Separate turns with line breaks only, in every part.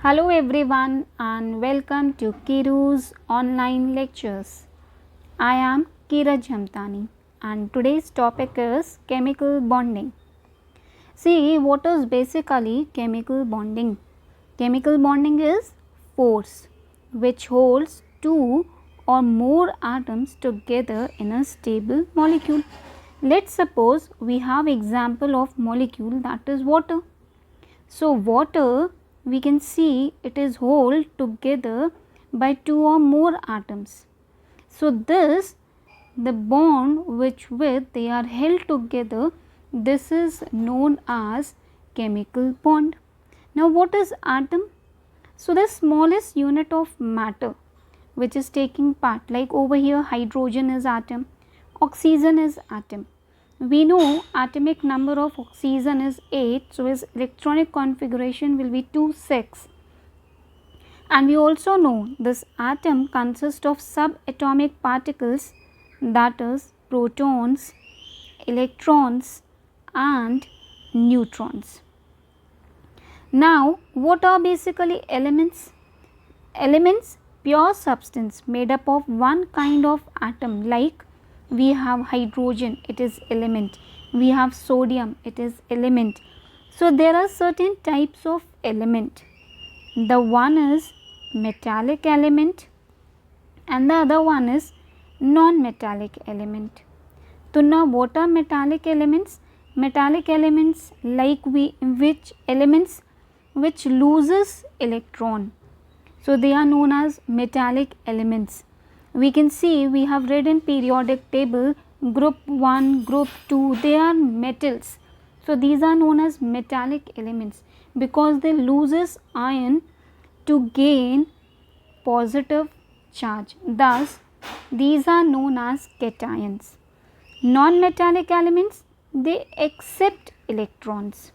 Hello everyone and welcome to Kiru's online lectures. I am Kira Jhamtani and today's topic is chemical bonding. See, what is basically chemical bonding? Chemical bonding is force which holds two or more atoms together in a stable molecule. Let's suppose we have example of molecule that is water. So, water we can see it is held together by two or more atoms. So, this the bond with they are held together, this is known as chemical bond. Now, what is atom? So, the smallest unit of matter which is taking part, like over here hydrogen is atom, oxygen is atom. We know atomic number of oxygen is 8, so its electronic configuration will be 2 6. And we also know this atom consists of subatomic particles, that is protons, electrons and neutrons. Now, what are basically elements? Elements, pure substance made up of one kind of atom, like we have hydrogen, it is element, we have sodium, it is element. So, there are certain types of element. The one is metallic element and the other one is non-metallic element. So, now what are metallic elements? Metallic elements like which elements which loses electron. So, they are known as metallic elements. We can see we have read in periodic table group 1, group 2, they are metals. So, these are known as metallic elements because they loses ion to gain positive charge. Thus, these are known as cations. Non-metallic elements, they accept electrons,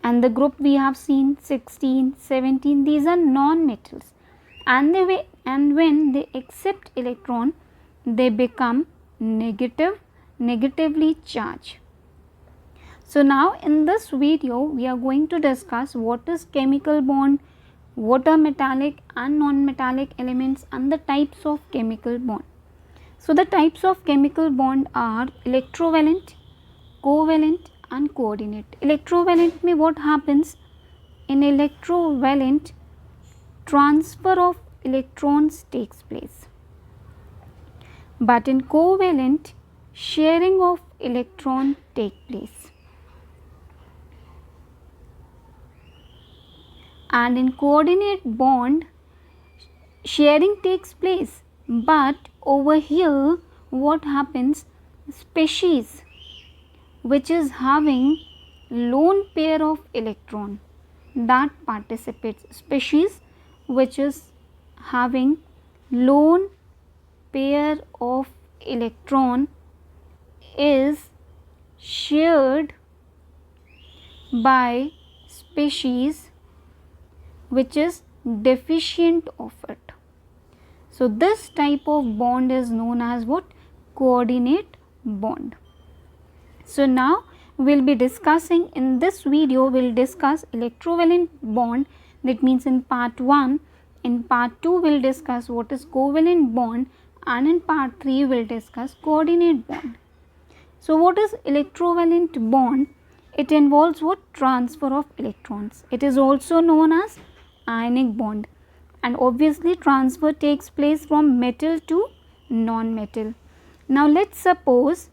and the group we have seen 16, 17, these are non-metals, and when they accept electron they become negatively charged. So, now in this video we are going to discuss what is chemical bond, what are metallic and non-metallic elements and the types of chemical bond. So, the types of chemical bond are electrovalent, covalent and coordinate. Electrovalent means what happens? In electrovalent, transfer of electrons takes place, but in covalent, sharing of electron take place, and in coordinate bond sharing takes place, but over here what happens? Species which is having lone pair of electron that participates, species which is having lone pair of electron is shared by species which is deficient of it. So, this type of bond is known as what? Coordinate bond. So, now we will be discussing in this video, we will discuss electrovalent bond, that means in part 1. In part 2 we will discuss what is covalent bond, and in part 3 we will discuss coordinate bond. So, what is electrovalent bond? It involves what? Transfer of electrons. It is also known as ionic bond, and obviously transfer takes place from metal to non-metal. Now, let us suppose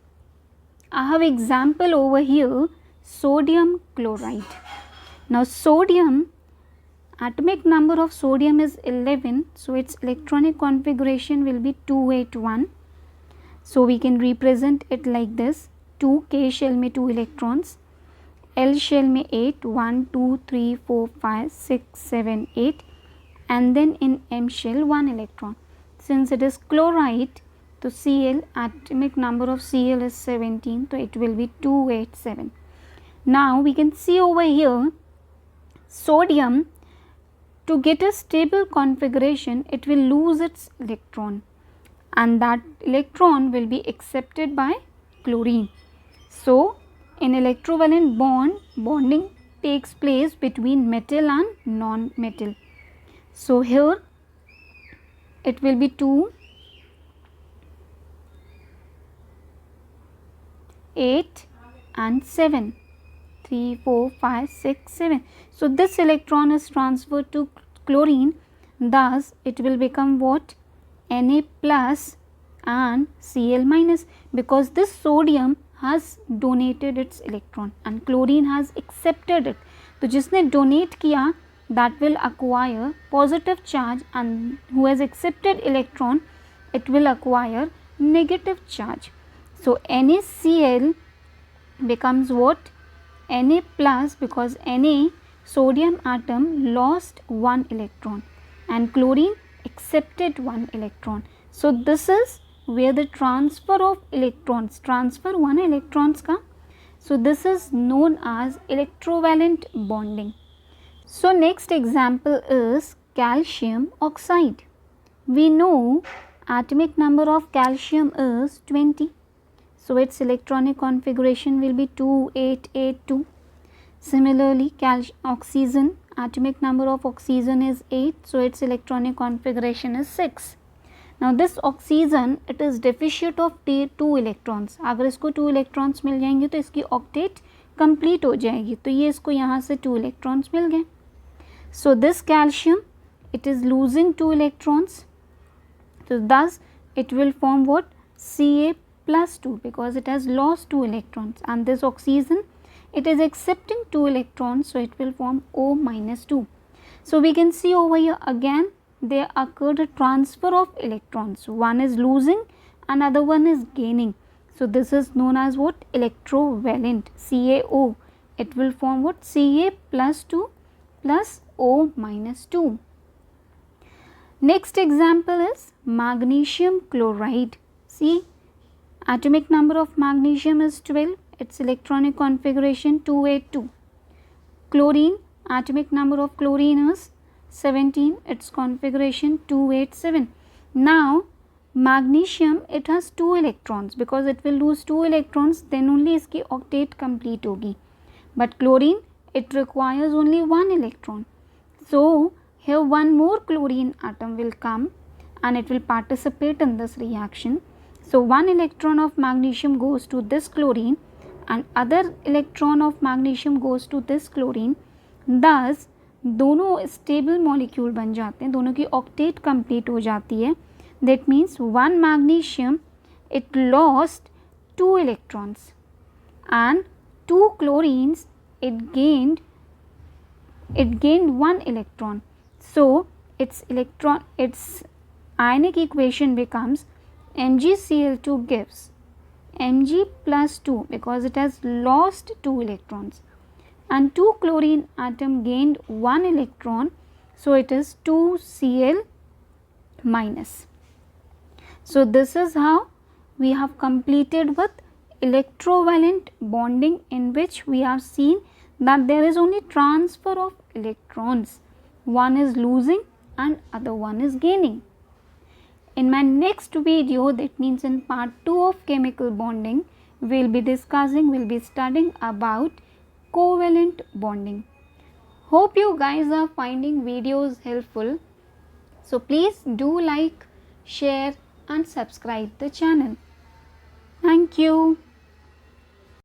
I have example over here, sodium chloride. Now, sodium, atomic number of sodium is 11, so its electronic configuration will be 281. So, we can represent it like this: 2 K shell में 2 electrons, L shell में 8, 1, 2, 3, 4, 5, 6, 7, 8, and then in M shell 1 electron. Since it is chloride, so Cl, atomic number of Cl is 17, so it will be 287. Now, we can see over here sodium, to get a stable configuration it will lose its electron, and that electron will be accepted by chlorine. So, in electrovalent bond, bonding takes place between metal and non-metal. So here it will be 2, 8 and 7. 3, 4, 5, 6, 7. So this electron is transferred to chlorine, thus it will become what? Na plus and Cl minus, because this sodium has donated its electron and chlorine has accepted it. तो जिसने donate किया that will acquire positive charge, and who has accepted electron it will acquire negative charge. So NaCl becomes what? Na plus, because Na sodium atom lost one electron and chlorine accepted one electron. So this is where the transfer of electrons, transfer one electrons ka. So this is known as electrovalent bonding. So next example is calcium oxide. We know atomic number of calcium is 20. So its electronic configuration will be 2882. Similarly, oxygen, atomic number of oxygen is 8. So its electronic configuration is 6. Now this oxygen, it is deficient of 2 electrons. अगर इसको 2 electrons मिल जाएंगे तो इसकी octet complete हो जाएगी. तो ये इसको यहाँ से 2 electrons मिल गए. So this calcium, it is losing 2 electrons. So thus it will form what? Ca plus 2, because it has lost 2 electrons, and this oxygen, it is accepting 2 electrons, so it will form O minus 2. So we can see over here again there occurred a transfer of electrons. One is losing, another one is gaining. So this is known as what? Electrovalent, CaO. It will form what? Ca plus 2 plus O minus 2. Next example is magnesium chloride. See, atomic number of magnesium is 12, its electronic configuration 282. Chlorine, atomic number of chlorine is 17, its configuration 287. Now magnesium, it has 2 electrons, because it will lose 2 electrons, then only iski octet complete hogi. But chlorine, it requires only 1 electron. So here one more chlorine atom will come and it will participate in this reaction. So 1 electron of magnesium goes to this chlorine and other electron of magnesium goes to this chlorine. Thus दोनों stable molecule बन जाते हैं, दोनों की octet complete हो जाती है. That means 1 magnesium, it lost 2 electrons, and 2 chlorines, it gained 1 electron. So its ionic equation becomes MgCl2 gives Mg plus 2, because it has lost 2 electrons, and 2 chlorine atom gained 1 electron, so it is 2Cl minus. So this is how we have completed with electrovalent bonding, in which we have seen that there is only transfer of electrons. One is losing and other one is gaining. In my next video, that means in part 2 of chemical bonding, we will be studying about covalent bonding. Hope you guys are finding videos helpful. So please do like, share and subscribe the channel. Thank you.